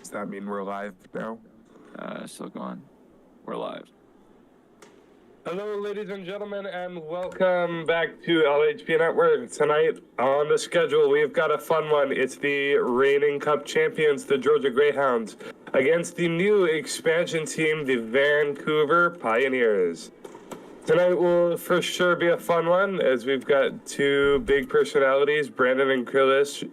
Does that mean we're live now? Still going. We're live. Hello, ladies and gentlemen, and welcome back to LHB Network. Tonight on the schedule, we've got a fun one. It's the reigning Cup champions, the Georgia Greyhounds, against the new expansion team, the Vancouver Pioneers. Tonight will for sure be a fun one, as we've got two big personalities, Brandon and Chris,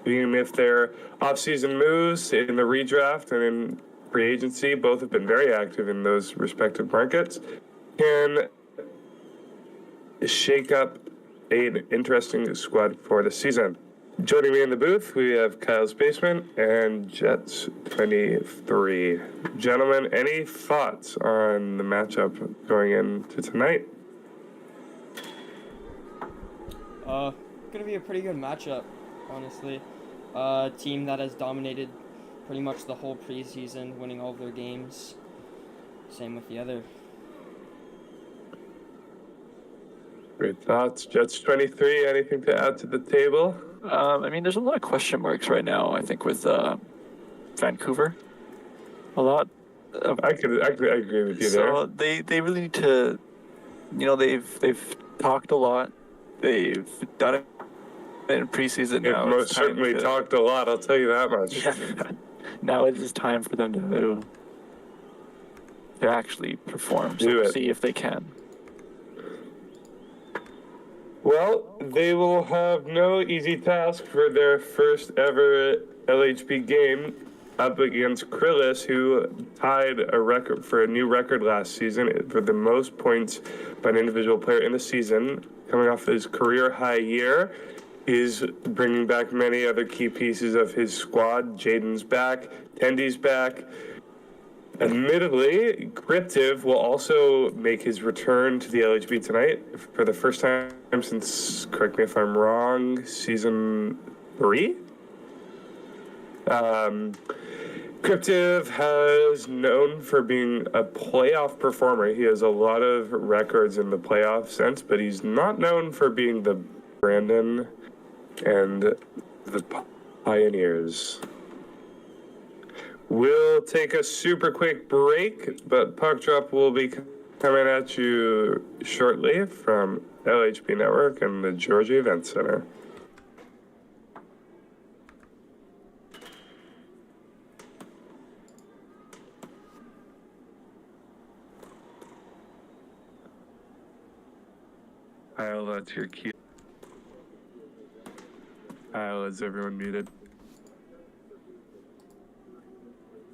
being with their off-season moves in the redraft and in free agency. Both have been very active in those respective markets. Can shake up an interesting squad for the season. Joining me in the booth, we have Kyle's Basement and Jets23. Gentlemen, any thoughts on the matchup going into tonight? Gonna be a pretty good matchup, honestly. Team that has dominated pretty much the whole preseason, winning all of their games. Same with the other. Great thoughts. Jets23, anything to add to the table? I mean, there's a lot of question marks right now, I think, with Vancouver. A lot. I agree with you there. So they really need to, they've talked a lot. They've done it in preseason now. They've most certainly talked a lot, I'll tell you that much. Yeah. Now it is time for them to actually perform. So we'll see if they can. Well, they will have no easy task for their first ever LHB game up against Krillis, who tied a record for a new record last season for the most points by an individual player in the season. Coming off his career high year, he's bringing back many other key pieces of his squad. Jaden's back, Tendy's back. Admittedly, Cryptiv will also make his return to the LHB tonight for the first time since, correct me if I'm wrong, season 3? Cryptiv has known for being a playoff performer. He has a lot of records in the playoff sense, but he's not known for being the Brandon and the Pioneers. We'll take a super quick break, but Puck Drop will be coming at you shortly from LHB Network and the Georgia Event Center. Kyle, that's your key. Kyle, is everyone muted?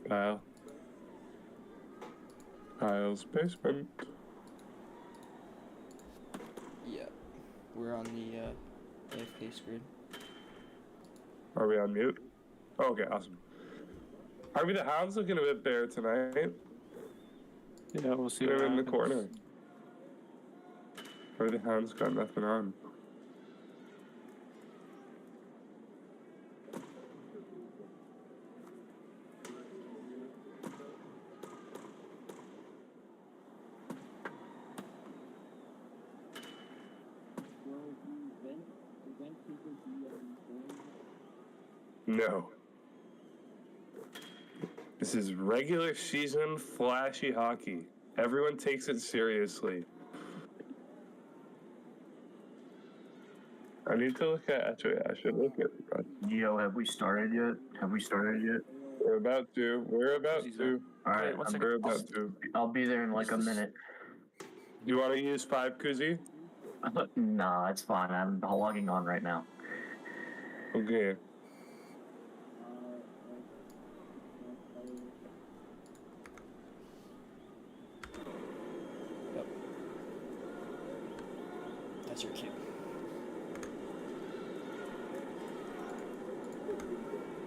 Kyle. Kyle's Basement. Yeah, we're on the AFK screen. Are we on mute? Oh, okay, awesome. Are we the Hounds looking a bit bare tonight? Yeah, we'll see. They're in the corner. Or the Hounds got nothing on. No. This is regular season Flashee hockey. Everyone takes it seriously. I need to look at, actually, I should look at. Yo, have we started yet? We're about to. All right, We're about to. I'll be there in like a minute. You want to use 5 koozie? Nah, it's fine. I'm logging on right now. Okay. Yep. That's your cue.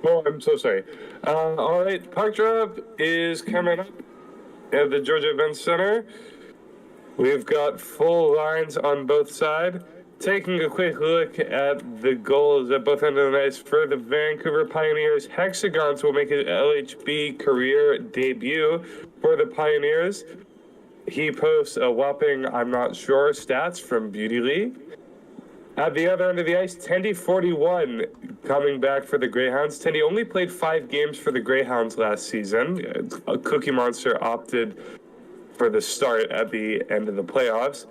Oh, I'm so sorry. All right, Puck Drop is coming up at the Georgia Event Center. We've got full lines on both sides. Taking a quick look at the goals at both ends of the ice for the Vancouver Pioneers. Hexagons will make his LHB career debut for the Pioneers. He posts a whopping, I'm not sure, stats from Beauty League. At the other end of the ice, Tendy 41 coming back for the Greyhounds. Tendy only played 5 games for the Greyhounds last season. Cookie Monster opted for the start at the end of the playoffs.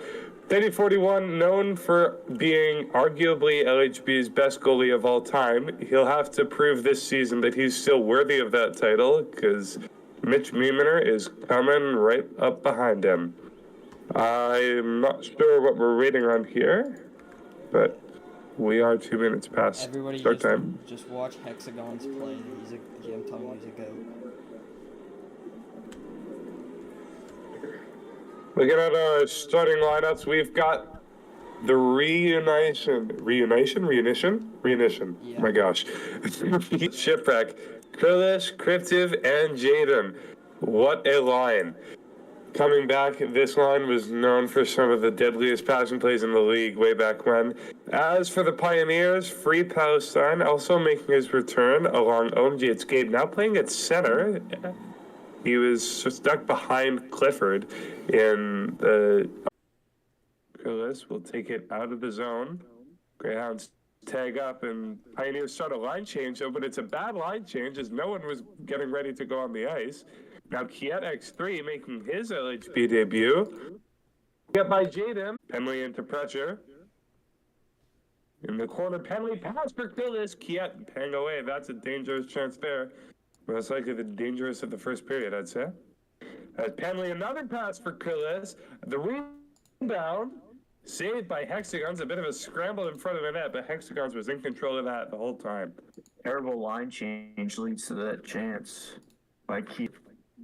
Tendy 41, known for being arguably LHB's best goalie of all time. He'll have to prove this season that he's still worthy of that title because Mitch Miemener is coming right up behind him. I'm not sure what we're waiting on here, but we are 2 minutes past Everybody start time. just watch Hexagons play. I'm telling you, he's a goat. Looking at our starting lineups, we've got the reunition. Yeah. My gosh. Shipwreck, Krilish, Cryptiv, and Jaden. What a line. Coming back, this line was known for some of the deadliest passing plays in the league way back when. As for the Pioneers, Free Palestine also making his return along OMG. It's Gabe now playing at center. He was stuck behind Clifford in the... Krilish will take it out of the zone. Greyhounds tag up and Pioneers start a line change, though, but it's a bad line change as no one was getting ready to go on the ice. Now Kiet X3 making his LHB debut. Get by Jaden. Penley into pressure. In the corner, Penley pass for Krilish. Kiet paying away. That's a dangerous chance there. Most likely the dangerous of the first period, I'd say. As Penley, another pass for Krilish. The rebound. Saved by Hexagons. A bit of a scramble in front of the net, but Hexagons was in control of that the whole time. Terrible line change leads to that chance.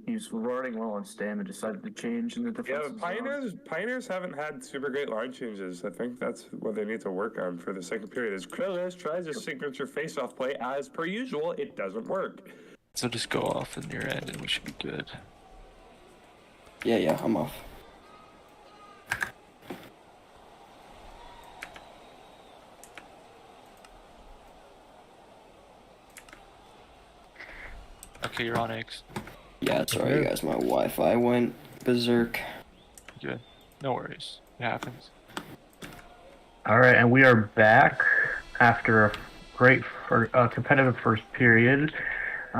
He's running well on stam and decided to change in the defensive zone. Pioneers haven't had super great line changes. I think that's what they need to work on for the second period. As Krilish tries a signature face-off play, as per usual, it doesn't work. So just go off in your end and we should be good. Yeah, I'm off. Okay, you're on X. Yeah, sorry guys, my Wi-Fi went berserk. Good. No worries. It happens. All right, and we are back after a great competitive first period.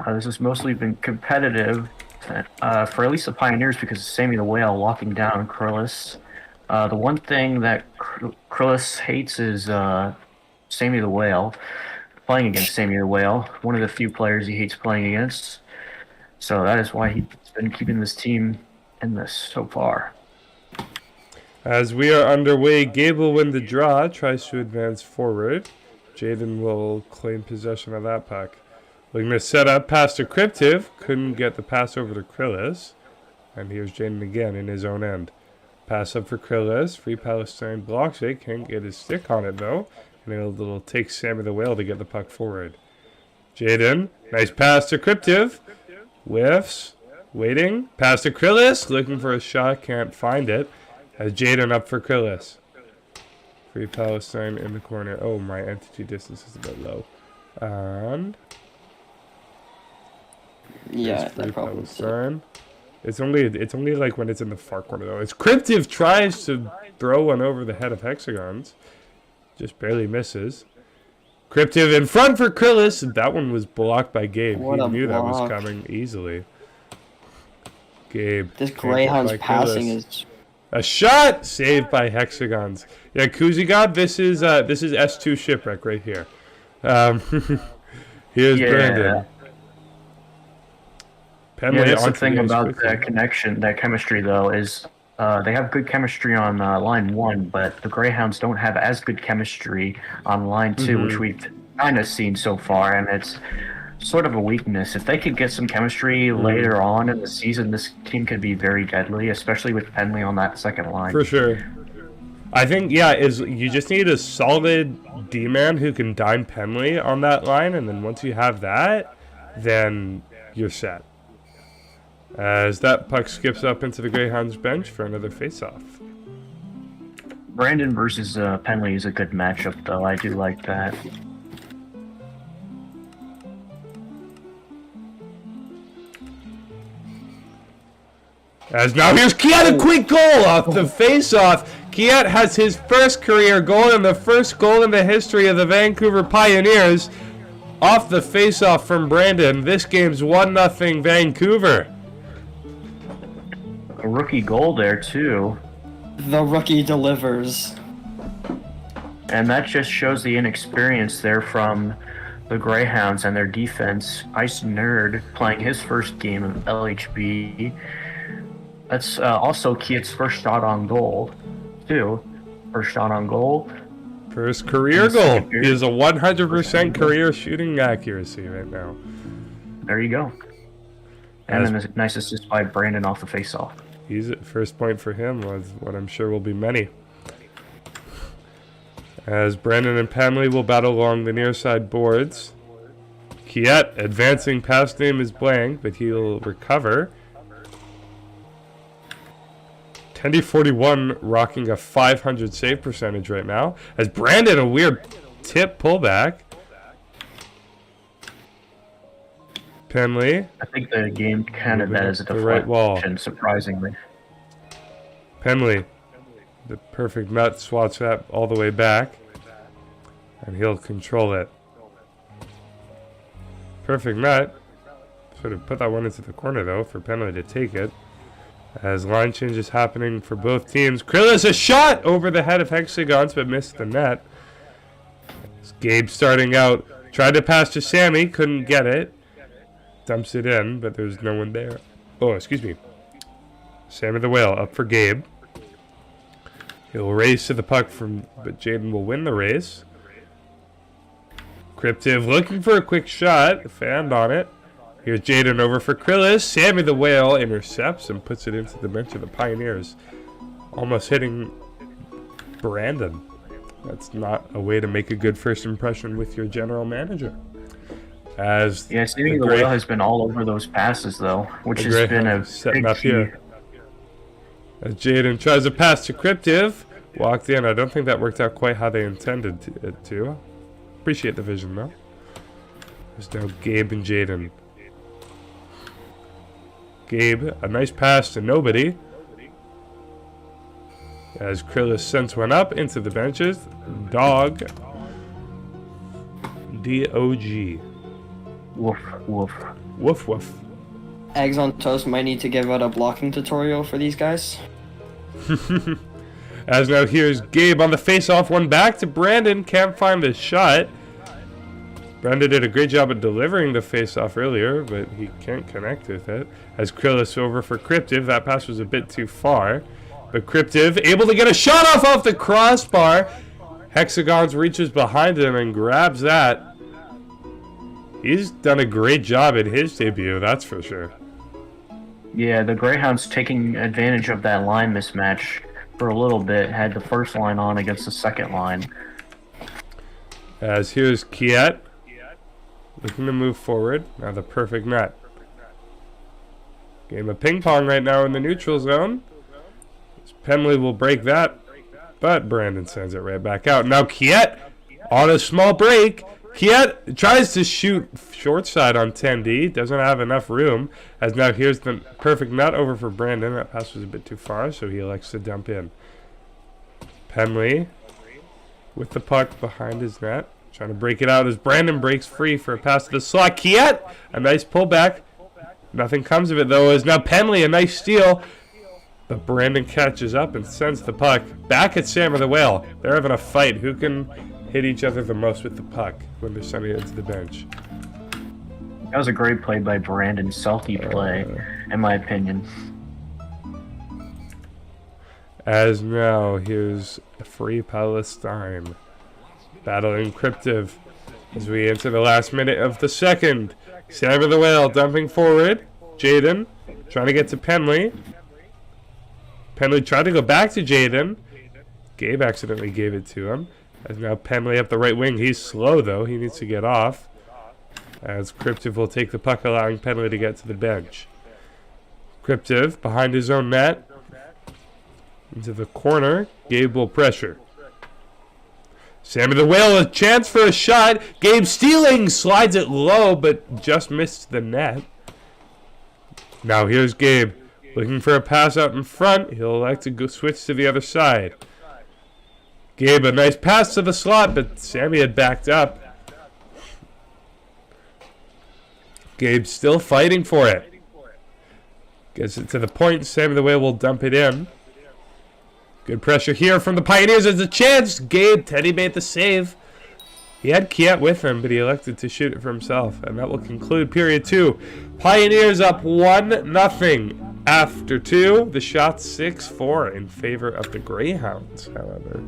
This has mostly been competitive for at least the Pioneers because of Sammy the Whale locking down Krilish. The one thing that Krilish hates is Sammy the Whale. Playing against Sammy the Whale, one of the few players he hates playing against. So that is why he's been keeping this team in this so far. As we are underway, Gabe will win the draw, tries to advance forward. Jaden will claim possession of that puck. Looking to set up pass to Cryptiv. Couldn't get the pass over to Krilish. And here's Jaden again in his own end. Pass up for Krilish. Free Palestine blocks it. Can't get his stick on it though. And it'll take Sammy the Whale to get the puck forward. Jaden, nice pass to Cryptiv. Whiffs. Waiting. Pass to Krilish. Looking for a shot. Can't find it. Has Jaden up for Krilish. Free Palestine in the corner. Oh, my entity distance is a bit low. And... yeah, that problem. It's only like when it's in the far corner though. It's Cryptiv tries to throw one over the head of Hexagons. Just barely misses. Cryptiv in front for Krilish. That one was blocked by Gabe. What He knew that was block. coming easily. Gabe. This Greyhounds passing is... a shot saved by Hexagons. Yeah, Kuzigod, this is S2 Shipwreck right here. Here's Brandon. Penley That's the onto thing ice about quickly. that connection, that chemistry though, is they have good chemistry on line 1, but the Greyhounds don't have as good chemistry on line 2, which we've kind of seen so far, and it's sort of a weakness. If they could get some chemistry later on in the season, this team could be very deadly, especially with Penley on that second line. For sure. I think, you just need a solid D-man who can dime Penley on that line, and then once you have that, then you're set. As that puck skips up into the Greyhounds bench for another face-off. Brandon versus Penley is a good matchup, though. I do like that. As now here's Kiet, a quick goal off the face-off. Kiet has his first career goal and the first goal in the history of the Vancouver Pioneers off the face-off from Brandon. This game's 1-0 Vancouver. A rookie goal there, too. The rookie delivers. And that just shows the inexperience there from the Greyhounds and their defense. Ice Nerd playing his first game of LHB. That's also Kiet's first shot on goal, too. First shot on goal. First career goal. He has a 100% career shooting accuracy right now. There you go. And then a nice assist by Brandon off the faceoff. He's at first point for him, was what I'm sure will be many. As Brandon and Pamela will battle along the near side boards. Kiet advancing past him is blank, but he'll recover. 10-41 rocking a 500 save percentage right now. As Brandon, a weird tip pullback. Penley. I think the game counted that as a deflection, right wall. Surprisingly. Penley, the perfect nut, swats that all the way back. And he'll control it. Perfect nut. Sort of put that one into the corner, though, for Penley to take it. As line changes happening for both teams. Krillis, a shot over the head of Hexagons, but missed the net. As Gabe starting out. Tried to pass to Sammy, couldn't get it. Dumps it in, but there's no one there. Oh, excuse me. Sammy the Whale up for Gabe. He'll race to the puck, but Jaden will win the race. Cryptiv looking for a quick shot. Fanned on it. Here's Jaden over for Krillis. Sammy the Whale intercepts and puts it into the bench of the Pioneers. Almost hitting Brandon. That's not a way to make a good first impression with your general manager. As Sammy the Whale has been all over those passes, though, which has been a setting big up here. As Jaden tries a pass to Cryptiv. Walked in. I don't think that worked out quite how they intended it to. Appreciate the vision, though. There's now Gabe and Jaden. Gabe, a nice pass to nobody. As Krillis sends one up into the benches. Dog. D-O-G. Woof, woof. Woof, woof. Eggs on Toast might need to give out a blocking tutorial for these guys. As now here's Gabe on the face-off, one back to Brandon. Can't find the shot. Brandon did a great job at delivering the face-off earlier, but he can't connect with it. As Krillis over for Cryptiv. That pass was a bit too far. But Cryptiv able to get a shot off the crossbar. Hexagons reaches behind him and grabs that. He's done a great job at his debut, that's for sure. Yeah, the Greyhounds taking advantage of that line mismatch for a little bit. Had the first line on against the second line. As here's Kiet. Looking to move forward. Now the perfect net. Game of ping pong right now in the neutral zone. Penley will break that. But Brandon sends it right back out. Now Kiet on a small break. Kiet tries to shoot short side on 10D. Doesn't have enough room. As now here's the perfect nut over for Brandon. That pass was a bit too far, so he elects to dump in. Penley with the puck behind his net. Trying to break it out as Brandon breaks free for a pass to the slot. Kiet, a nice pullback. Nothing comes of it, though, as now Penley, a nice steal. But Brandon catches up and sends the puck back at Sam or the Whale. They're having a fight. Who can hit each other the most with the puck when they're sending it to the bench? That was a great play by Brandon. Salty play, in my opinion. As now, here's Free Palestine. Battling Cryptiv as we enter the last minute of the second. Sam or the Whale dumping forward. Jaden trying to get to Penley. Penley tried to go back to Jaden. Gabe accidentally gave it to him. As now Penley up the right wing. He's slow, though. He needs to get off. As Cryptiv will take the puck, allowing Penley to get to the bench. Cryptiv behind his own net. Into the corner. Gabe will pressure. Sammy the Whale, a chance for a shot. Gabe stealing, slides it low, but just missed the net. Now here's Gabe looking for a pass out in front. He'll elect to go switch to the other side. Gabe, a nice pass to the slot, but Sammy had backed up. Gabe still fighting for it. Gets it to the point. Sammy the Whale will dump it in. Good pressure here from the Pioneers. There's a chance. Gabe, Teddy made the save. He had Kiet with him, but he elected to shoot it for himself. And that will conclude period 2. Pioneers up 1-0 after 2. The shot 6-4 in favor of the Greyhounds, however.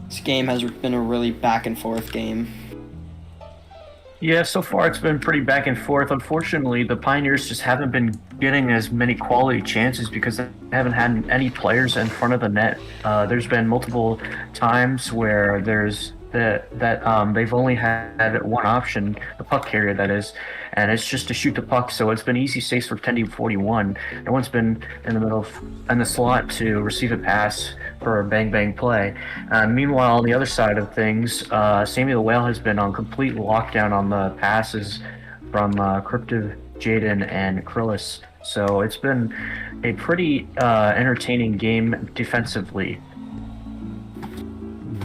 This game has been a really back and forth game. Yeah, so far it's been pretty back and forth. Unfortunately, the Pioneers just haven't been getting as many quality chances because they haven't had any players in front of the net. There's been multiple times where there's they've only had one option, the puck carrier that is, and it's just to shoot the puck. So it's been easy saves for 10-41. No one's been in the middle in the slot to receive a pass for a bang bang play. Meanwhile, on the other side of things, Sammy the Whale has been on complete lockdown on the passes from Cryptive, Jaden, and Krillis. So it's been a pretty entertaining game defensively.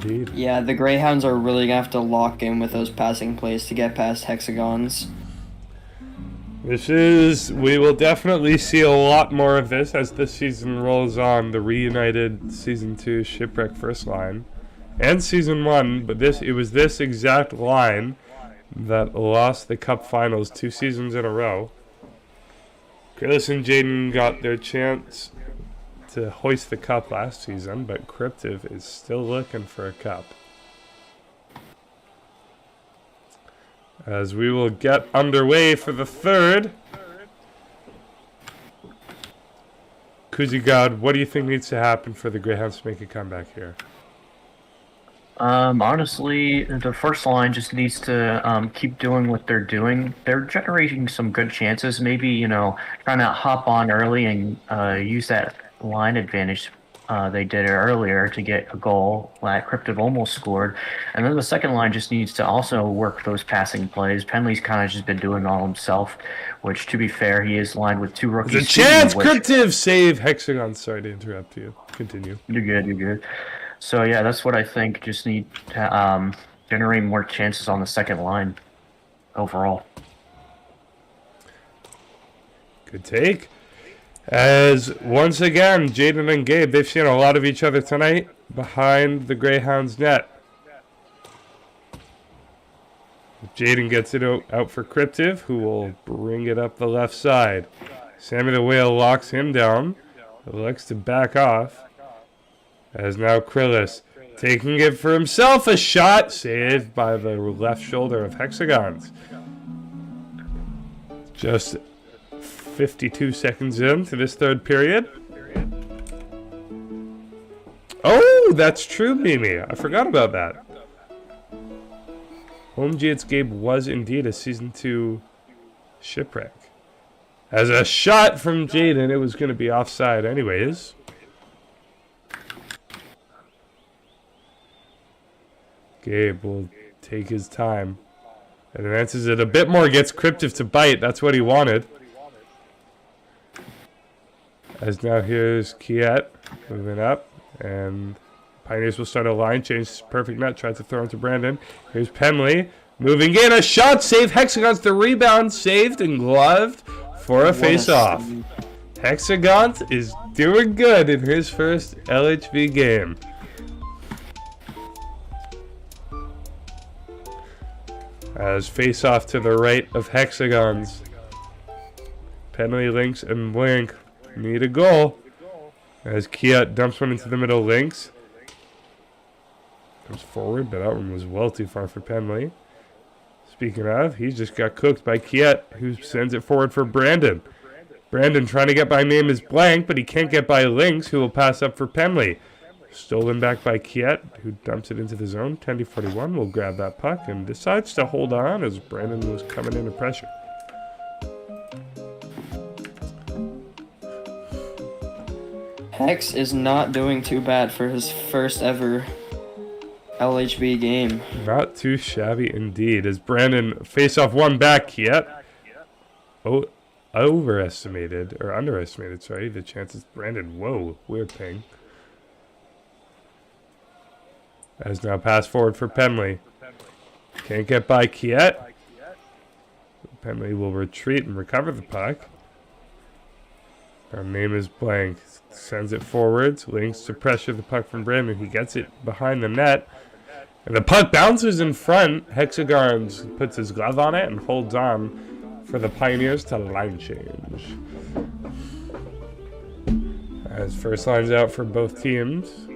Indeed. Yeah, the Greyhounds are really gonna have to lock in with those passing plays to get past Hexagons. We will definitely see a lot more of this as the season rolls on. The reunited Season 2 Shipwreck first line and Season 1, but it was this exact line that lost the Cup Finals 2 seasons in a row. Krillis and Jaden got their chance to hoist the cup last season, but Cryptive is still looking for a cup. As we will get underway for the third. Kuzigod, what do you think needs to happen for the Greyhounds to make a comeback here? Honestly, the first line just needs to keep doing what they're doing. They're generating some good chances. Maybe, trying to hop on early and use that line advantage they did earlier to get a goal that Cryptive almost scored. And then the second line just needs to also work those passing plays. Penley's kind of just been doing all himself, which, to be fair, he is lined with 2 rookies. The chance! Cryptive save! Hexagon, sorry to interrupt you. Continue. You're good. So, yeah, that's what I think. Just need to generate more chances on the second line overall. Good take. As once again, Jaden and Gabe, they've seen a lot of each other tonight behind the Greyhounds net. Jaden gets it out for Cryptive, who will bring it up the left side. Sammy the Whale locks him down. Elects to back off. As now Krillis taking it for himself. A shot saved by the left shoulder of Hexagons. Just 52 seconds into this third period. Oh, that's true, Mimi. I forgot about that. Home Jades Gabe was indeed a Season 2 Shipwreck. As a shot from Jaden, it was going to be offside anyways. Gabe will take his time. Advances it a bit more, gets Cryptive to bite. That's what he wanted. As now here's Kiet moving up, and Pioneers will start a line change. Perfect net, tries to throw into Brandon. Here's Penley moving in, a shot saved. Hexagons the rebound, saved and gloved for a face-off. Hexagons is doing good in his first LHB game. As face-off to the right of Hexagons. Penley, Lynx, and Blink need a goal. As Kiet dumps one into the middle, Lynx comes forward, but that one was well too far for Penley. Speaking of, he just got cooked by Kiet, who sends it forward for Brandon. Brandon trying to get by name is Blank, but he can't get by Lynx, who will pass up for Penley. Stolen back by Kiet, who dumps it into the zone. 10-41 will grab that puck and decides to hold on as Brandon was coming into pressure. Hex is not doing too bad for his first ever LHB game. Not too shabby indeed. As Brandon face off one back, Kiet underestimated the chances. Brandon, whoa, weird ping. As now pass forward for Penley. Can't get by Kiet. Penley will retreat and recover the puck. Our name is blank. Sends it forwards. Links to pressure the puck from Brandon. He gets it behind the net. And the puck bounces in front. Hexagons puts his glove on it and holds on for the Pioneers to line change. As first line's out for both teams.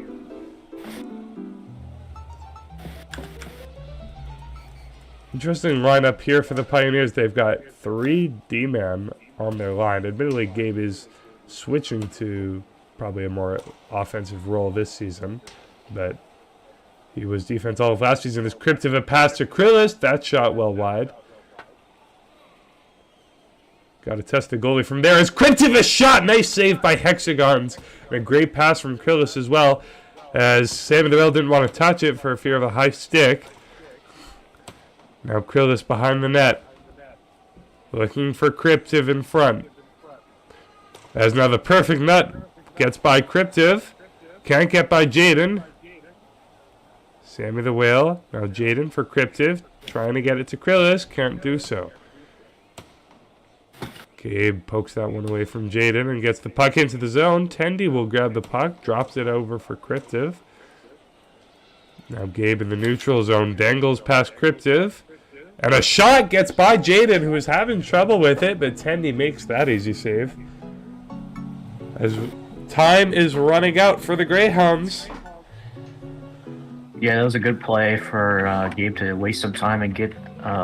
Interesting lineup here for the Pioneers. They've got 3 D-man on their line. Admittedly, Gabe is switching to probably a more offensive role this season, but he was defense all of last season. As Cryptive a pass to Krillis. That shot well wide. Got to test the goalie from there. As Cryptive a shot. Nice save by Hexagons. And a great pass from Krillis as well. As Sam Deville didn't want to touch it for fear of a high stick. Now Krillis behind the net. Looking for Cryptive in front. As now the perfect nut gets by Cryptive. Can't get by Jaden. Sammy the Whale. Now Jaden for Cryptive. Trying to get it to Krillis. Can't do so. Gabe pokes that one away from Jaden and gets the puck into the zone. Tendy will grab the puck. Drops it over for Cryptive. Now Gabe in the neutral zone. Dangles past Cryptive. And a shot gets by Jaden, who is having trouble with it, but Tendy makes that easy save. As time is running out for the Greyhounds. Yeah, that was a good play for Gabe to waste some time and get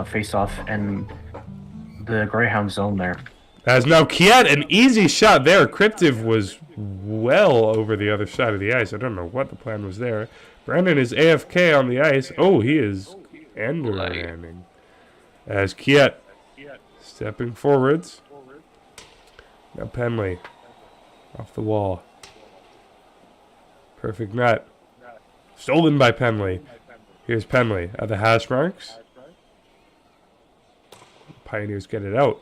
face-off in the Greyhound zone there. As now Kiet, an easy shot there. Cryptive was well over the other side of the ice. I don't know what the plan was there. Brandon is AFK on the ice. Oh, he is end-running. As Kiet stepping forwards. Now Penley off the wall. Perfect net. Stolen by Penley. Here's Penley at the hash marks. Pioneers get it out.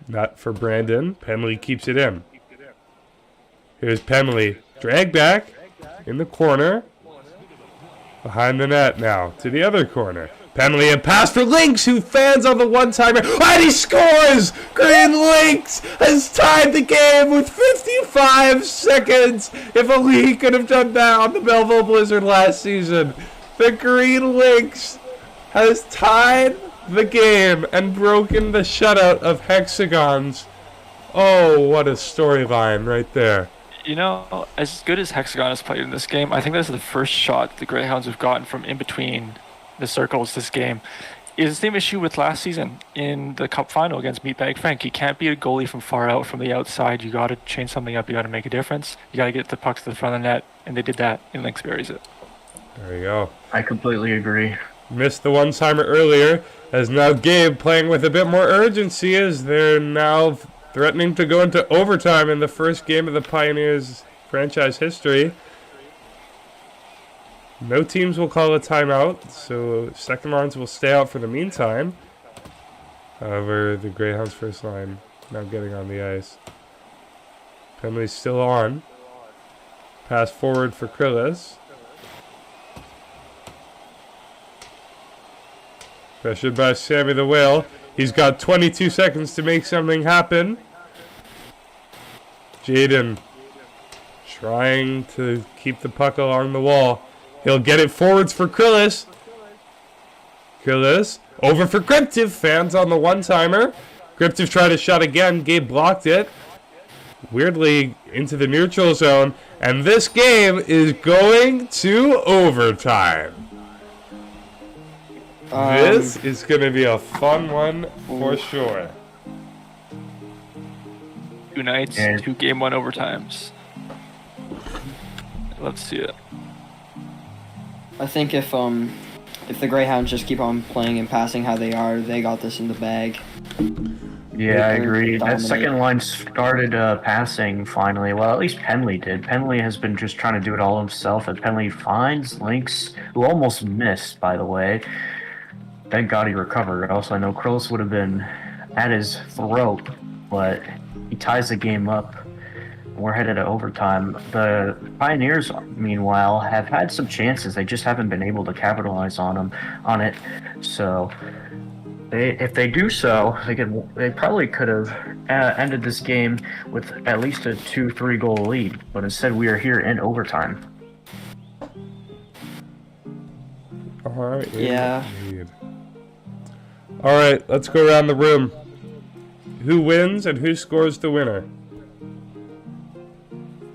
Not for Brandon. Penley keeps it in. Here's Penley. Drag back in the corner. Behind the net now to the other corner. Penley a pass for Lynx, who fans on the one-timer. And he scores! Green Lynx has tied the game with 55 seconds. If only he could have done that on the Belleville Blizzard last season. The Green Lynx has tied the game and broken the shutout of Hexagons. Oh, what a storyline right there. You know, as good as Hexagon has played in this game, I think this is the first shot the Greyhounds have gotten from in between the circles this game. It's the same issue with last season in the Cup final against Meatbag Frank. You can't beat a goalie from far out from the outside. You got to change something up. You got to make a difference. You got to get the puck to the front of the net, and they did that, and Lynx buries it. There you go. I completely agree. Missed the one-timer earlier, as now Gabe playing with a bit more urgency as they're now threatening to go into overtime in the first game of the Pioneers franchise history. No teams will call a timeout, so second lines will stay out for the meantime. However, the Greyhounds first line now getting on the ice. Penley's still on. Pass forward for Krillis. Pressured by Sammy the Whale. He's got 22 seconds to make something happen. Jaden trying to keep the puck along the wall. He'll get it forwards for Krillis. Krillis over for Cryptive. Fans on the one-timer. Cryptive tried a shot again. Gabe blocked it. Weirdly into the neutral zone. And this game is going to overtime. This is going to be a fun one for sure. 2 nights, 2 game 1 overtimes. Let's see it. I think if the Greyhounds just keep on playing and passing how they are, they got this in the bag. Yeah, I agree. That second line started passing finally. Well, at least Penley did. Penley has been just trying to do it all himself, and Penley finds Lynx, who almost missed, by the way. Thank God he recovered. Also, I know Krillis would have been at his throat, but he ties the game up We're headed to overtime. The Pioneers, meanwhile, have had some chances. They just haven't been able to capitalize on it. So, if they do so, they probably could have ended this game with at least a 2-3 goal lead. But instead, we are here in overtime. Alright. Yeah. Alright, let's go around the room. Who wins and who scores the winner?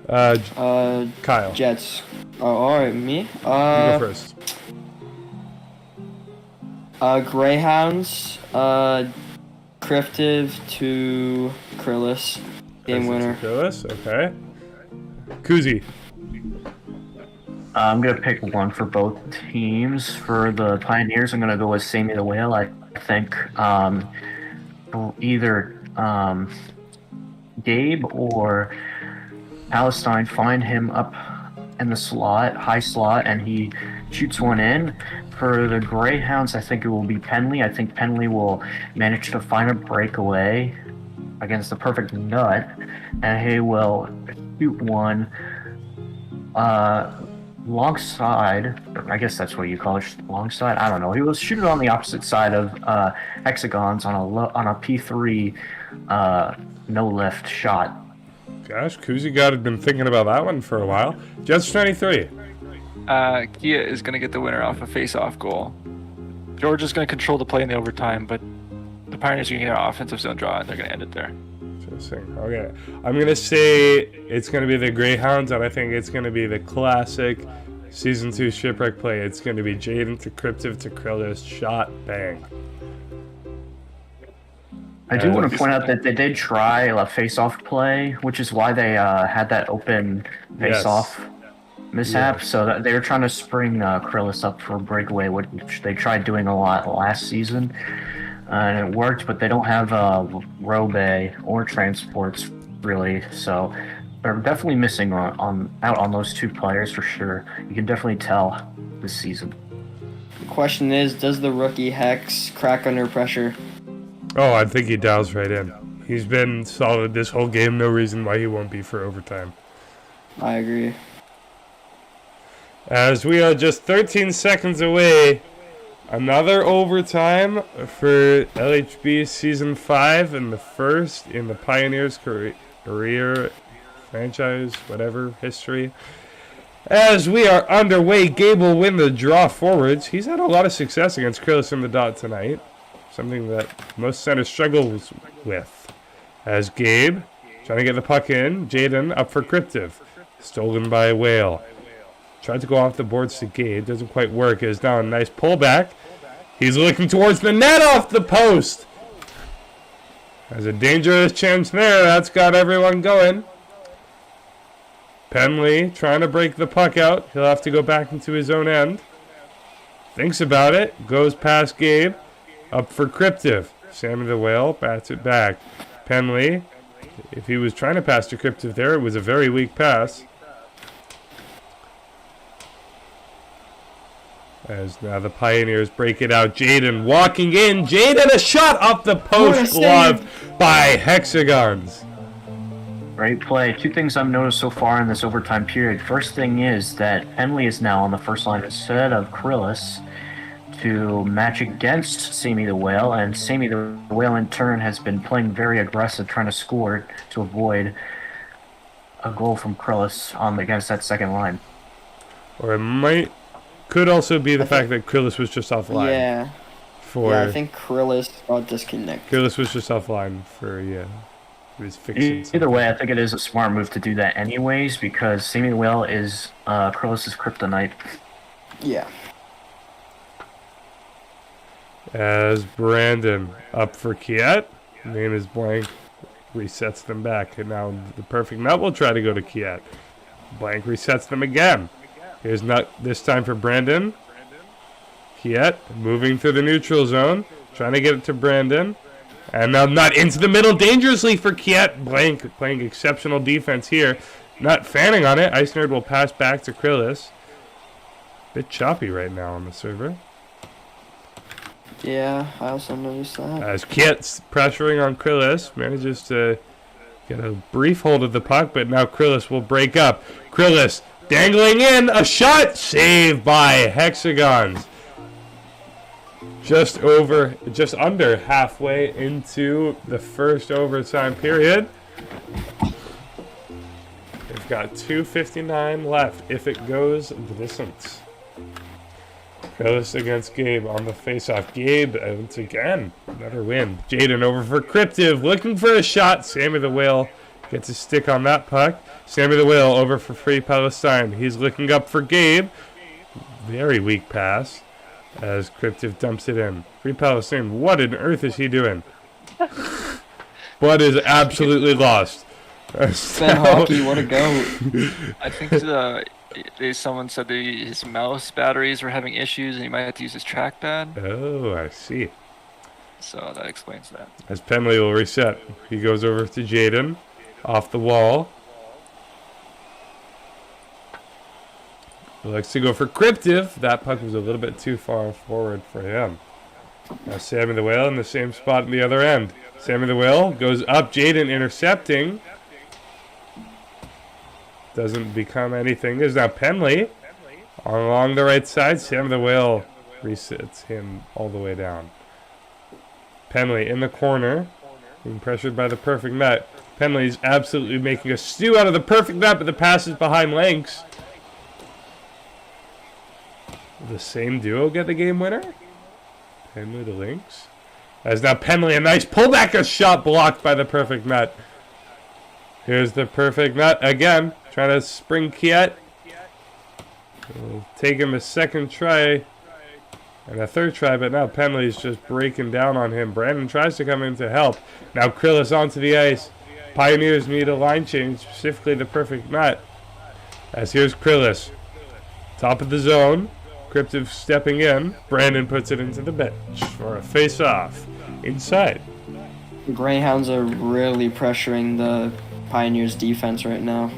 Kyle. Jets. Oh, alright, me? You go first. Greyhounds, Cryptive to Krillus. Game winner. Krillus, okay. Kuzi. I'm going to pick one for both teams. For the Pioneers, I'm going to go with Sammy the Whale. I think either Gabe or Palestine find him up in the slot, high slot, and he shoots one in. For the Greyhounds, I think it will be Penley. I think Penley will manage to find a breakaway against the perfect nut, and he will shoot one long side. I guess that's what you call it, long side. I don't know. He will shoot it on the opposite side of hexagons on a P3 no lift shot. Gosh, Kuzi had been thinking about that one for a while. Jets 23. Kia is going to get the winner off a face-off goal. George is going to control the play in the overtime, but the Pioneers are going to get an offensive zone draw, and they're going to end it there. Interesting. Okay. I'm going to say it's going to be the Greyhounds, and I think it's going to be the classic Season 2 shipwreck play. It's going to be Jaden to Cryptive to Krillus, shot, bang. I do want to point out that they did try a face-off play, which is why they had that open face-off mishap. Yeah. So that they were trying to spring Krillus up for a breakaway, which they tried doing a lot last season, and it worked. But they don't have Robe or transports really, so they're definitely missing out on those two players for sure. You can definitely tell this season. The question is, does the rookie Hex crack under pressure? Oh, I think he dials right in. He's been solid this whole game. No reason why he won't be for overtime. I agree. As we are just 13 seconds away, another overtime for LHB Season 5 and the first in the Pioneers' career franchise, whatever, history. As we are underway, Gabe will win the draw forwards. He's had a lot of success against Krillus in the dot tonight. Something that most centers struggles with. As Gabe, trying to get the puck in. Jaden up for Cryptive. Stolen by Whale. Tried to go off the boards to Gabe. Doesn't quite work. It is now a nice pullback. He's looking towards the net off the post. There's a dangerous chance there. That's got everyone going. Penley trying to break the puck out. He'll have to go back into his own end. Thinks about it. Goes past Gabe. Up for Cryptive. Sammy the Whale bats it back. Penley, if he was trying to pass to Cryptive there, it was a very weak pass. As now the Pioneers break it out. Jaden walking in. Jaden, a shot off the post, glove by Hexagons. Great play. Two things I've noticed so far in this overtime period. First thing is that Penley is now on the first line instead of Krillus to match against Sammy the Whale, and Sammy the Whale in turn has been playing very aggressive, trying to score to avoid a goal from Krillus against that second line. Or it could also be the fact that Krillus was just offline. Yeah. I think Krillus got disconnected. Krillus was just offline for, he was fixing Either way, I think it is a smart move to do that anyways, because Sammy the Whale is Krillus' kryptonite. Yeah. As Brandon up for Kiet. Name is blank. Resets them back. And now the perfect nut will try to go to Kiet. Blank resets them again. Here's nut this time for Brandon. Kiet moving through the neutral zone. Trying to get it to Brandon. And now nut into the middle dangerously for Kiet. Blank playing exceptional defense here. Nut fanning on it. Ice Nerd will pass back to Krillus. Bit choppy right now on the server. Yeah, I also noticed that. As Kiet's pressuring on Krillus, manages to Get a brief hold of the puck, but now Krillis will break up. Krillis dangling in, a shot, saved by Hexagons. Just under halfway into the first overtime period. They've got 2:59 left if it goes the distance. Krillis against Gabe on the faceoff. Gabe, once again, another win. Jaden over for Cryptive, looking for a shot. Sammy the Whale gets a stick on that puck. Sammy the Whale over for Free Palestine. He's looking up for Gabe. Very weak pass as Cryptive dumps it in. Free Palestine, what on earth is he doing? Bud is absolutely lost. Ben Hockey, what a goat. I think someone said his mouse batteries were having issues and he might have to use his trackpad. Oh, I see. So that explains that. As Penley will reset. He goes over to Jaden. Off the wall. He likes to go for Cryptive. That puck was a little bit too far forward for him. Now Sammy the Whale in the same spot at the other end. Sammy the Whale goes up. Jaden intercepting. Doesn't become anything. There's now Penley along the right side. Sammy the Whale resets him all the way down. Penley in the corner, being pressured by the perfect net. Penley's absolutely making a stew out of the perfect net, but the pass is behind Lynx. The same duo get the game winner? Penley to Lynx. As now Penley, a nice pullback, a shot blocked by the perfect net. Here's the perfect net again. Trying to spring Kiet. It'll take him a second try and a third try, but now Penley's just breaking down on him. Brandon tries to come in to help. Now Krillis onto the ice. Pioneers need a line change, specifically the perfect net. As here's Krillis. Top of the zone. Cryptive stepping in. Brandon puts it into the bench for a face-off inside. The Greyhounds are really pressuring the Pioneers defense right now.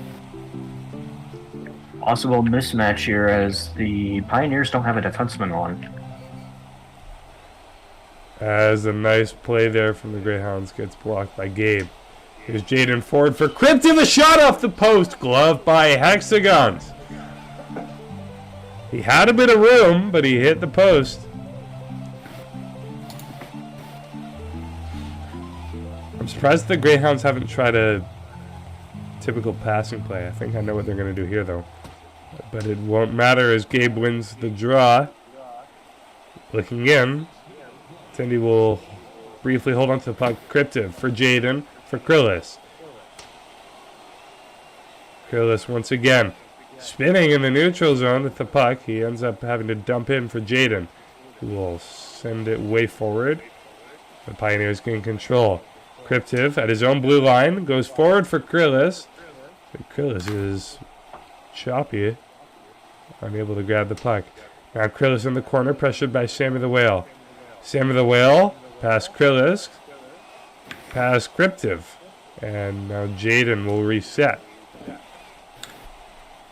Possible mismatch here as the Pioneers don't have a defenseman on. As a nice play there from the Greyhounds gets blocked by Gabe. Here's Jaden forward for Cryptive, a shot off the post, glove by Hexagons. He had a bit of room, but he hit the post. I'm surprised the Greyhounds haven't tried a typical passing play. I think I know what they're going to do here, though. But it won't matter as Gabe wins the draw. Looking in. Cindy will briefly hold on to the puck. Cryptive for Jaden, for Krillis. Krillis once again spinning in the neutral zone with the puck. He ends up having to dump in for Jaden, who will send it way forward. The Pioneers gain control. Cryptive at his own blue line goes forward for Krillis. But Krillis is choppy, unable to grab the puck. Now Krillis in the corner, pressured by Sammy the Whale. Sammy the Whale, past Krillis, past Cryptive. And now Jaden will reset.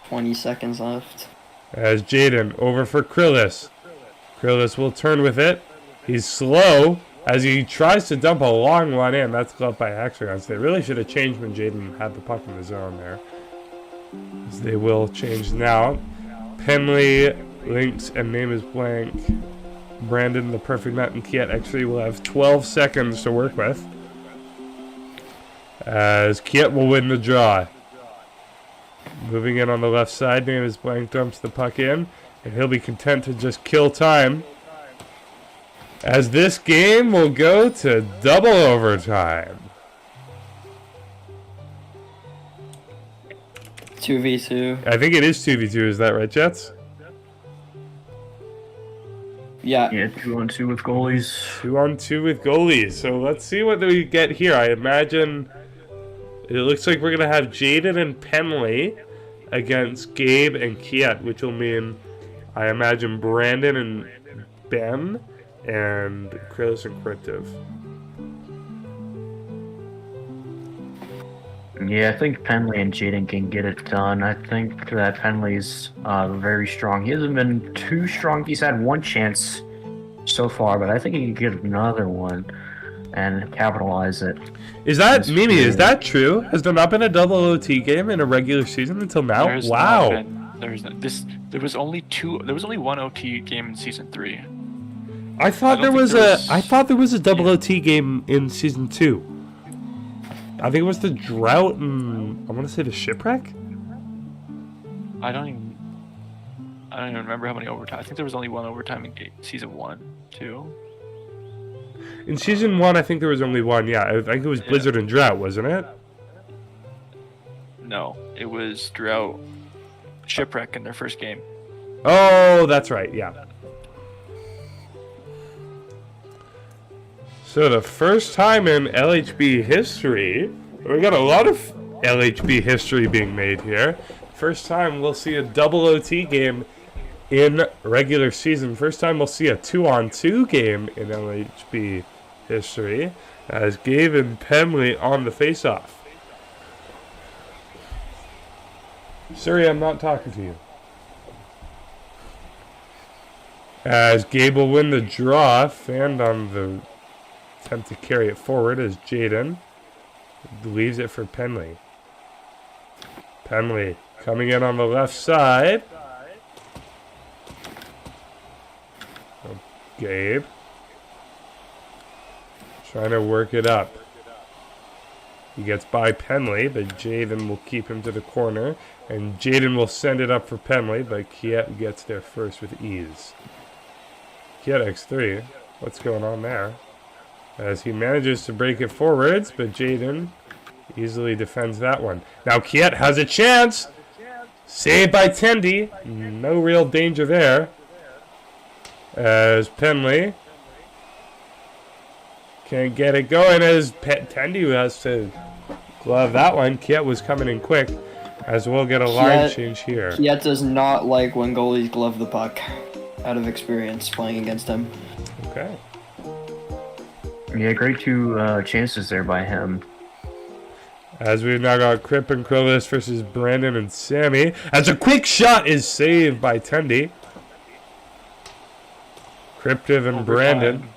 20 seconds left. As Jaden over for Krillis. Krillis will turn with it. He's slow as he tries to dump a long one in. That's gloved by Hexagons. They really should have changed when Jaden had the puck in the zone there. As they will change now. Penley, Lynx, and name is blank. Brandon, the perfect net, and Kiet actually will have 12 seconds to work with. As Kiet will win the draw. Moving in on the left side, name is blank, dumps the puck in, and he'll be content to just kill time. As this game will go to double overtime. 2v2. I think it is 2v2, is that right, Jets? Yeah. 2-on-2 with goalies. 2-on-2 with goalies. So let's see what we get here. I imagine it looks like we're going to have Jaden and Penley against Gabe and Kiet, which will mean, I imagine, Brandon and Ben and Krillis and Cryptive. Yeah, I think Penley and Jaden can get it done. I think that Penley's very strong. He hasn't been too strong. He's had one chance so far, but I think he can get another one. and capitalize it. Is that, This Mimi, is period. that true? Has there not been a double OT game in a regular season until now? There's Wow. not been- there's not- this. There was only one OT game in season 3. I thought I there don't was think a. there was- I thought there was a double OT game in season 2. I think it was the drought and I want to say the shipwreck. I don't even remember how many overtime. I think there was only one overtime in season 1, 2. In season 1, I think there was only one. Yeah, I think it was Blizzard and drought, wasn't it? No, it was drought, shipwreck in their first game. Oh, that's right. Yeah. So the first time in LHB history, we got a lot of LHB history being made here. First time we'll see a double OT game in regular season. First time we'll see a 2-on-2 game in LHB history as Gabe and Penley on the face-off. Sorry, I'm not talking to you. As Gabe will win the draw, fanned on the attempt to carry it forward as Jaden leaves it for Penley. Penley coming in on the left side. Oh, Gabe trying to work it up. He gets by Penley, but Jaden will keep him to the corner. And Jaden will send it up for Penley, but Kiet gets there first with ease. Kiet X3. What's going on there? As he manages to break it forwards, but Jaden easily defends that one. Now Kiet has a chance. Saved by Tendy. No real danger there. As Penley can't get it going as Tendy has to glove that one. Kiet was coming in quick. As we'll get a line change here. Kiet does not like when goalies glove the puck, out of experience playing against him. Okay. Yeah, great two chances there by him. As we've now got Crip and Krillus versus Brandon and Sammy. As a quick shot is saved by Tendy. Cryptiv and Brandon.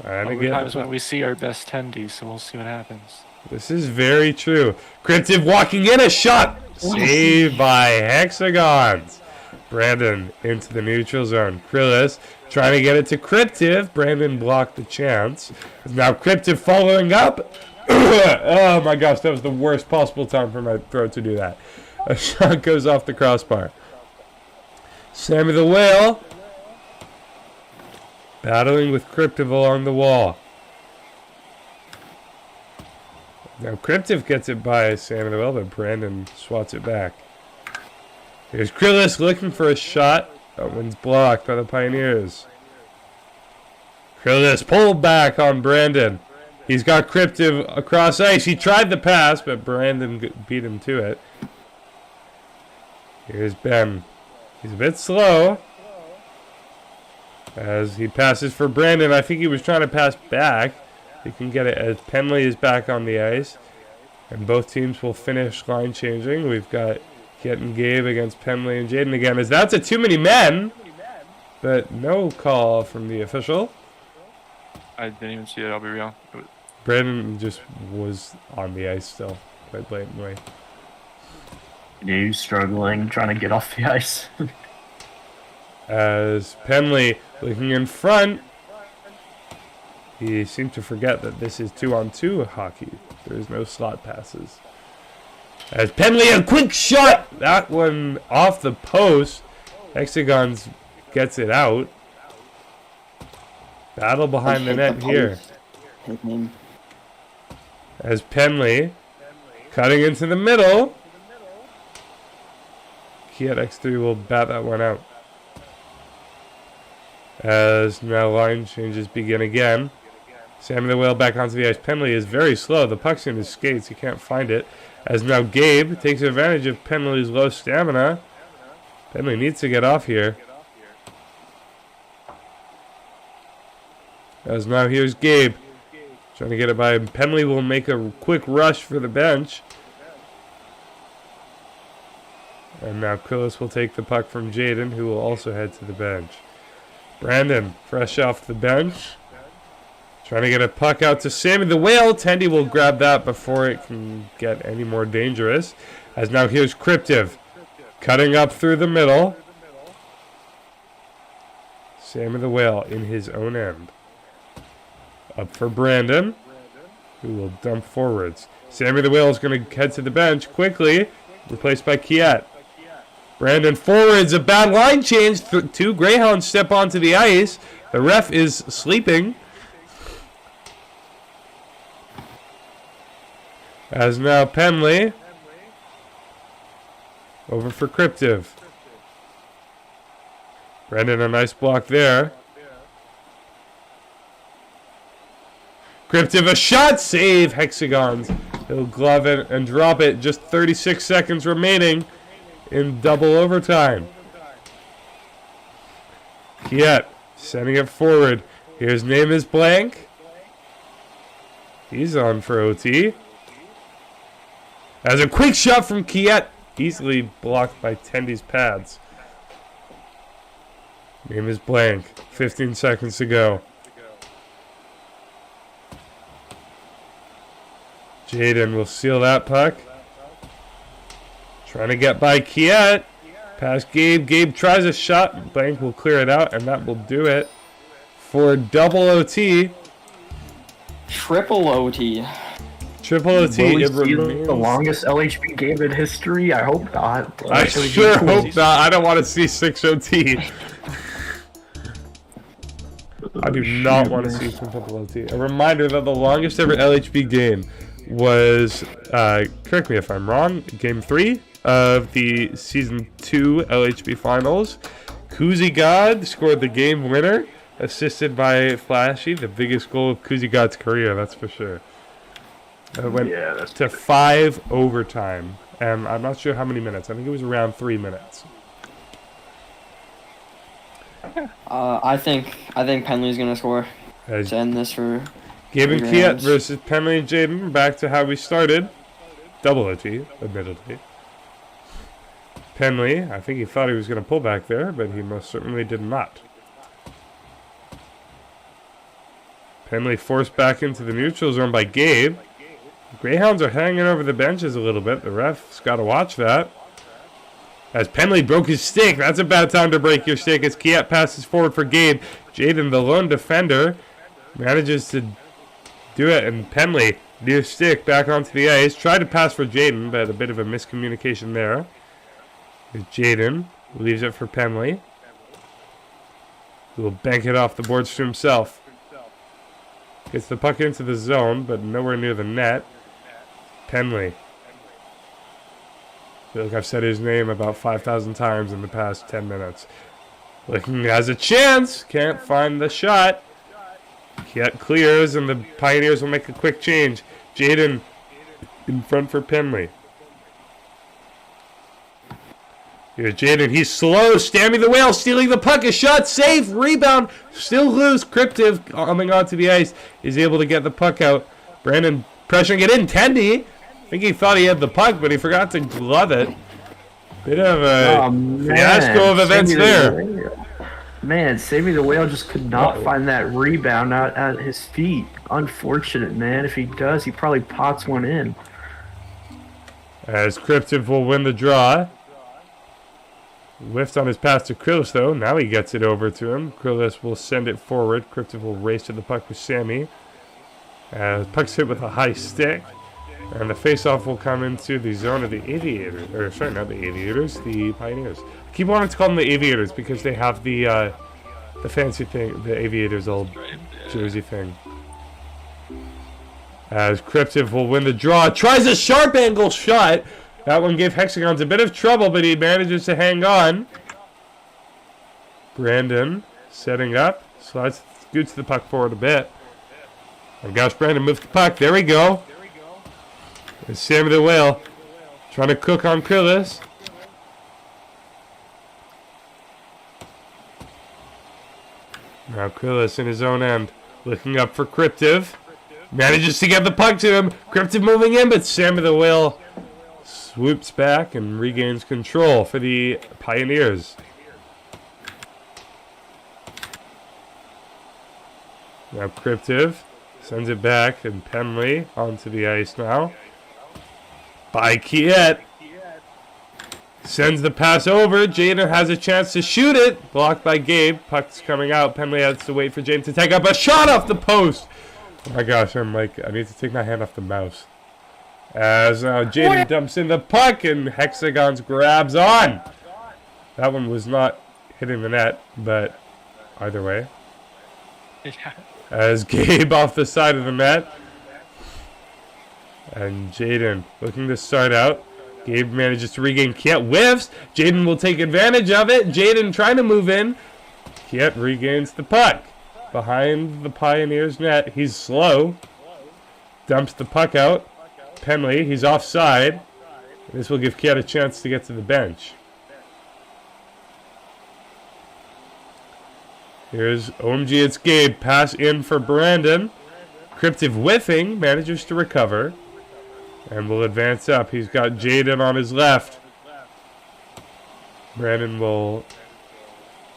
Trying to get... Overtime's when we see our best tendies, so we'll see what happens. This is very true. Cryptiv walking in, a shot! Saved by Hexagons. Brandon into the neutral zone. Krillus trying to get it to Cryptiv. Brandon blocked the chance. Now Cryptiv following up. Oh my gosh, that was the worst possible time for my throat to do that. A shot goes off the crossbar. Sammy the Whale battling with Cryptiv along the wall. Now Cryptiv gets it by Sammy the Whale, but Brandon swats it back. Here's Krillus looking for a shot. That one's blocked by the Pioneers. Krillus pulled back on Brandon. He's got Cryptiv across ice. He tried the pass, but Brandon beat him to it. Here's Ben. He's a bit slow. As he passes for Brandon. I think he was trying to pass back. He can get it as Penley is back on the ice. And both teams will finish line changing. We've got Kiet and Gabe against Penley and Jaden again. As that's a too many men. But no call from the official. I didn't even see it, I'll be real. Brandon just was on the ice still, quite blatantly. Yeah, he's struggling, trying to get off the ice. As Penley looking in front, he seemed to forget that this is 2-on-2 hockey. There's no slot passes. As Penley, a quick shot! That one off the post. Hexagons gets it out. Battle behind the net here. As Penley cutting into the middle. Kiet X3 will bat that one out. As now line changes begin again. Sammy the Whale back onto the ice. Penley is very slow. The puck's in his skates. He can't find it. As now Gabe takes advantage of Penley's low stamina. Penley needs to get off here. As now here's Gabe. Trying to get it by him. Penley will make a quick rush for the bench. And now Krillus will take the puck from Jaden, who will also head to the bench. Brandon, fresh off the bench. Trying to get a puck out to Sammy the Whale. Tendy will grab that before it can get any more dangerous. As now here's Cryptiv. Cutting up through the middle. Sammy the Whale in his own end. Up for Brandon, who will dump forwards. Sammy the Whale is going to head to the bench quickly. Replaced by Kiet. Brandon forwards, a bad line change. Two Greyhounds step onto the ice. The ref is sleeping. As now Penley. Over for Cryptiv. Brandon, a nice block there. Cryptiv, a shot save. Hexagons. He'll glove it and drop it. Just 36 seconds remaining in double overtime. Kiet sending it forward. His name is blank. He's on for OT. As a quick shot from Kiet, easily blocked by Tendy's pads. Name is blank. 15 seconds to go. Jaden will seal that puck. Trying to get by Kiet. Pass Gabe. Gabe tries a shot. Blank will clear it out, and that will do it for double OT. Triple OT. Triple OT. Will we see the longest LHB game in history? I hope not. I sure hope not. I don't want to see 6 OT. I do not want to see some triple OT. A reminder that the longest ever LHB game was, correct me if I'm wrong, Game 3 of the Season 2 LHB Finals. Kuzi God scored the game winner, assisted by Flashee, the biggest goal of Kuzi God's career, that's for sure. It went to 5 overtime, and I'm not sure how many minutes. I think it was around 3 minutes. I think Penley's gonna score to end this for Gabe and Kiet versus Penley and Jaden. Back to how we started. Double OT, admittedly. Penley, I think he thought he was going to pull back there, but he most certainly did not. Penley forced back into the neutral zone by Gabe. Greyhounds are hanging over the benches a little bit. The ref's got to watch that. As Penley broke his stick. That's a bad time to break your stick as Kiet passes forward for Gabe. Jaden, the lone defender, manages to do it, and Penley, near stick, back onto the ice. Tried to pass for Jaden, but a bit of a miscommunication there. Jaden leaves it for Penley, who will bank it off the boards to himself. Gets the puck into the zone, but nowhere near the net. Penley. I feel like I've said his name about 5,000 times in the past 10 minutes. Looking has a chance. Can't find the shot. Kiet clears, and the Pioneers will make a quick change. Jaden in front for Penley. Here's Jaden. He's slow. Stammy the Whale stealing the puck. A shot. Safe. Rebound. Still loose. Cryptiv coming onto the ice is able to get the puck out. Brandon pressuring it in. Tendy. I think he thought he had the puck, but he forgot to glove it. Bit of a fiasco of events there. Man, Sammy the Whale just could not find that rebound out at his feet. Unfortunate, man. If he does, he probably pots one in. As Cryptiv will win the draw. Whiffed on his pass to Krillis, though. Now he gets it over to him. Krillis will send it forward. Cryptiv will race to the puck with Sammy. Puck's hit with a high stick. And the face-off will come into the zone of the Aviators. Or, sorry, not the Aviators, the Pioneers. I keep wanting to call them the Aviators because they have the fancy thing, the Aviators' old jersey thing. As Cryptiv will win the draw. Tries a sharp angle shot. That one gave Hexagons a bit of trouble, but he manages to hang on. Brandon setting up. Scoots the puck forward a bit. And gosh, Brandon moved the puck. There we go. There's Sammy the Whale trying to cook on Krillis. Now Krillis in his own end. Looking up for Cryptiv. Manages to get the puck to him. Cryptiv moving in, but Sammy the Whale swoops back and regains control for the Pioneers. Now Cryptiv Sends it back, and Penley onto the ice now. By Kiet. Sends the pass over. Jaden has a chance to shoot it. Blocked by Gabe. Puck's coming out. Penley has to wait for Jaden to take up a shot off the post. Oh my gosh, I need to take my hand off the mouse. As Jaden dumps in the puck, and Hexagons grabs on. That one was not hitting the net, but either way. Yeah. As Gabe off the side of the net. And Jaden looking to start out. Gabe manages to regain. Kiet whiffs. Jaden will take advantage of it. Jaden trying to move in. Kiet regains the puck. Behind the Pioneers net. He's slow. Dumps the puck out. Penley, he's offside. This will give Kiet a chance to get to the bench. Here's OMG, it's Gabe. Pass in for Brandon. Cryptive whiffing, manages to recover. And will advance up. He's got Jaden on his left. Brandon will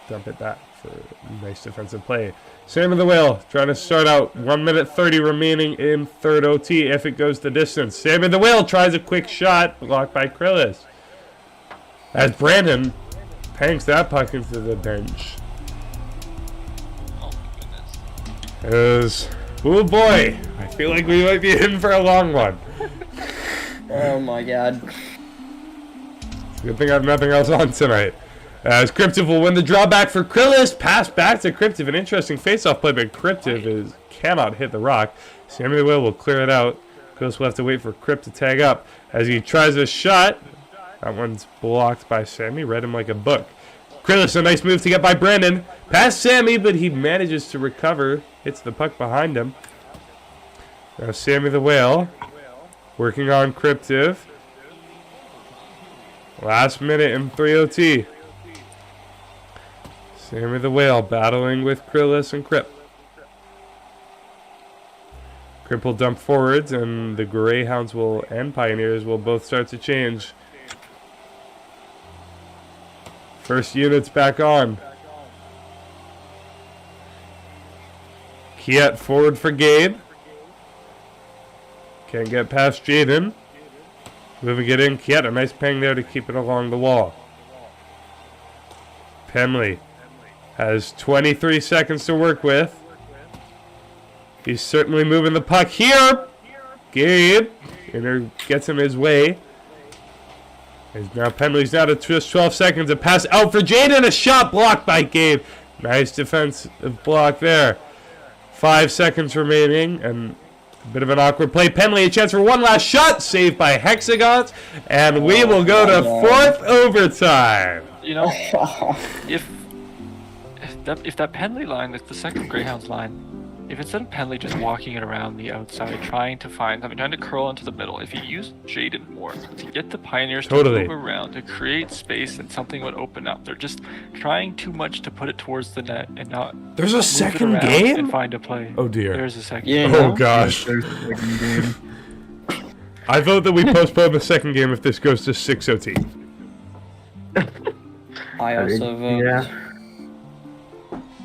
dump it back for a nice defensive play. Sam of the Whale trying to start out. 1 minute 30 remaining in third OT if it goes the distance. Sam of the Whale tries a quick shot. Blocked by Krillis. As Brandon pangs that puck into the bench. Oh boy, I feel like we might be in for a long one. Oh my god. Good thing I have nothing else on tonight. As Cryptive will win the drawback for Krillis. Pass back to Cryptive. An interesting face-off play, but Cryptive cannot hit the rock. Sammy will clear it out. Krillis will have to wait for Crypt to tag up. As he tries a shot, that one's blocked by Sammy. Read him like a book. Krillis, a nice move to get by Brandon. Past Sammy, but he manages to recover. Hits the puck behind him. Now Sammy the Whale working on Cryptive. Last minute in 3 OT. Sammy the Whale battling with Krillis and Crip. Crip will dump forwards, and the Greyhounds and Pioneers will both start to change. First unit's back on. Kiet forward for Gabe. Can't get past Jaden. Moving it in. Kiet, a nice ping there to keep it along the wall. Penley has 23 seconds to work with. He's certainly moving the puck here. Gabe gets him his way. And now Penley's down to just 12 seconds. A pass out for Jaden. A shot blocked by Gabe. Nice defensive block there. 5 seconds remaining, and a bit of an awkward play. Penley, a chance for one last shot, saved by Hexagons, and we will go to fourth overtime. You know, if that Penley line, the second Greyhounds line, if instead of Penley just walking it around the outside, trying to find something, trying to curl into the middle, if you use Jaden more to get the Pioneers to move around, to create space, and something would open up. They're just trying too much to put it towards the net and not. There's a second game? And find a play. Oh dear. There's a second game. Oh gosh. I vote that we postpone the second game if this goes to 6 OT. I also vote.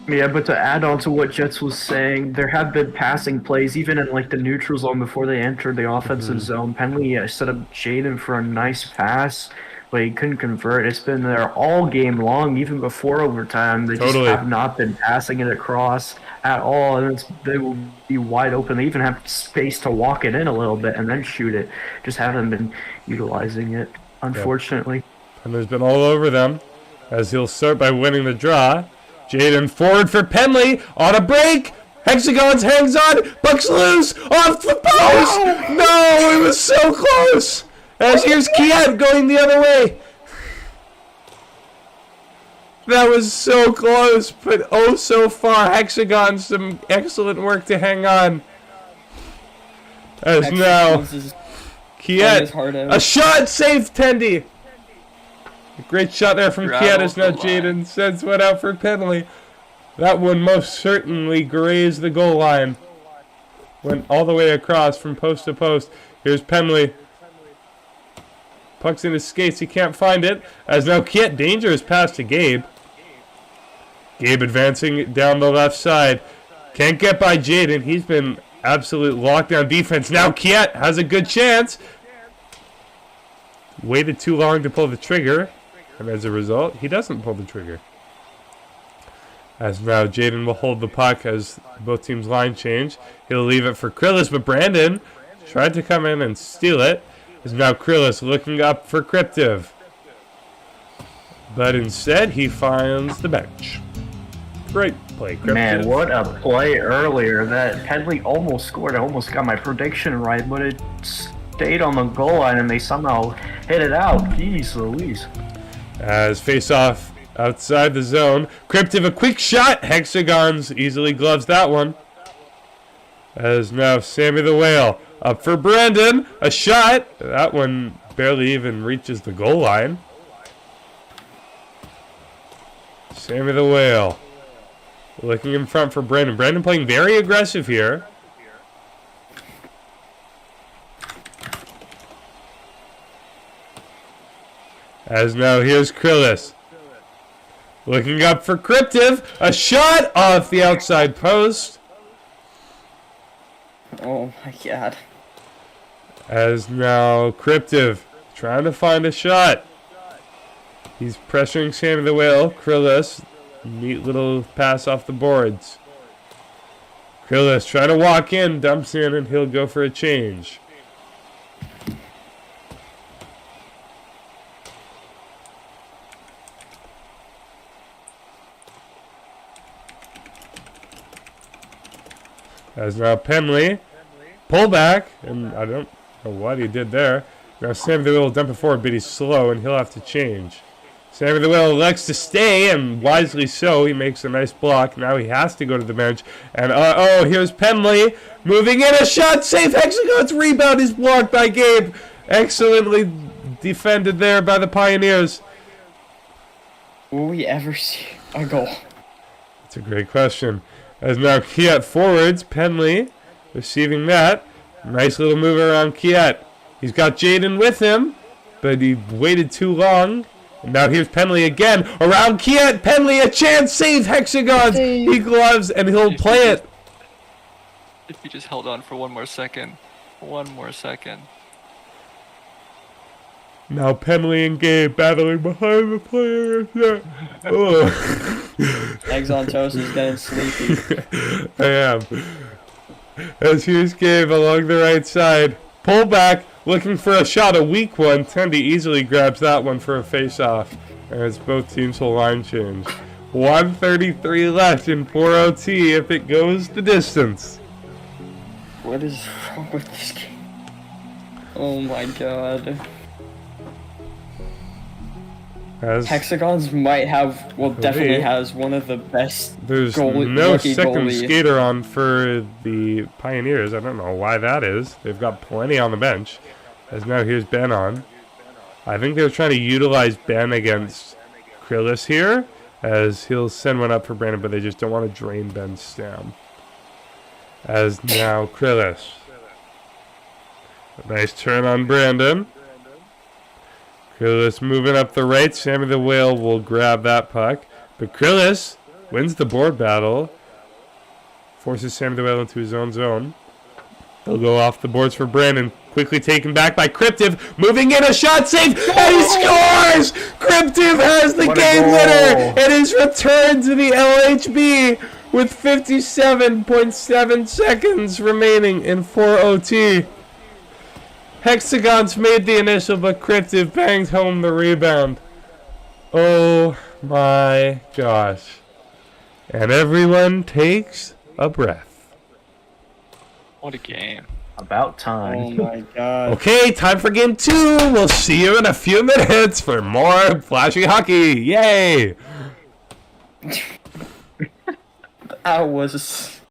Yeah, but to add on to what Jets was saying, there have been passing plays, even in like the neutral zone before they entered the offensive zone. Penley set up Jaden for a nice pass, but he couldn't convert. It's been there all game long, even before overtime. They just have not been passing it across at all, and they will be wide open. They even have space to walk it in a little bit and then shoot it. Just haven't been utilizing it, unfortunately. Yep. And there's been all over them, as he'll start by winning the draw. Jaden forward for Penley on a break. Hexagons hangs on. Bucks loose off the post. No, it was so close. As here's Kiet going the other way. That was so close, but oh so far. Hexagons, some excellent work to hang on. As now Kiet, a shot saved Tendy. A great shot there from Kiet as now Jaden sends one out for Penley. That one most certainly grazed the goal line. Went all the way across from post to post. Here's Penley. Puck's in his skates. He can't find it. As now Kiet, dangerous pass to Gabe. Gabe advancing down the left side. Can't get by Jaden. He's been absolute lockdown defense. Now Kiet has a good chance. Waited too long to pull the trigger, and as a result, he doesn't pull the trigger. As now Jaden will hold the puck as both teams line change. He'll leave it for Krillis, but Brandon tried to come in and steal it. As now Krillis looking up for Cryptiv. But instead, he finds the bench. Great play, Cryptiv. Man, what a play earlier. That Pedley almost scored. I almost got my prediction right, but it stayed on the goal line and they somehow hit it out. Jeez Louise. As face-off outside the zone. Cryptiv, a quick shot. Hexagons easily gloves that one. As now Sammy the Whale up for Brandon. A shot. That one barely even reaches the goal line. Sammy the Whale looking in front for Brandon. Brandon playing very aggressive here. As now here's Krillis. Looking up for Cryptiv. A shot off the outside post. Oh my god. As now Cryptiv trying to find a shot. He's pressuring Sammy the Whale. Krillis, neat little pass off the boards. Krillis trying to walk in, dumps in, and he'll go for a change. As now Penley, pull back, and I don't know what he did there. Now Sammy the Whale will dump it forward, but he's slow, and he'll have to change. Sammy the Whale elects to stay, and wisely so. He makes a nice block. Now he has to go to the bench. And, here's Penley. Moving in, a shot, safe. Hexagon's rebound is blocked by Gabe. Excellently defended there by the Pioneers. Will we ever see a goal? That's a great question. As now Kiet forwards, Penley receiving that. Nice little move around Kiet. He's got Jaden with him, but he waited too long. And now here's Penley again. Around Kiet. Penley, a chance. Save Hexagons. He gloves, and he'll play it. If he just held on for one more second. One more second. Now Penley and Gabe battling behind the player. Oh. Eggs on toast is getting sleepy. I am. As here's Gabe along the right side. Pull back. Looking for a shot, a weak one. Tendy easily grabs that one for a face-off. As both teams will line change. 1:33 left in 4 OT if it goes the distance. What is wrong with this game? Oh my god. As Hexagons might have, well, definitely has one of the best there's goalie, no rookie second goalie. skater on for the Pioneers. I don't know why that is. They've got plenty on the bench. As now here's Ben on. I think they're trying to utilize Ben against Krillis here, as he'll send one up for Brandon, but they just don't want to drain Ben's stam. As now Krillis. A nice turn on Brandon. Krillis moving up the right. Sammy the Whale will grab that puck. But Krillis wins the board battle. Forces Sammy the Whale into his own zone. He'll go off the boards for Brandon. Quickly taken back by Cryptiv. Moving in, a shot save. And he scores! Cryptiv has the game winner. It is returned to the LHB with 57.7 seconds remaining in 4 OT. Hexagons made the initial, but Cryptiv banged home the rebound. Oh my gosh. And everyone takes a breath. What a game. About time. Oh my god. Okay, time for game 2. We'll see you in a few minutes for more Flashee hockey. Yay! That was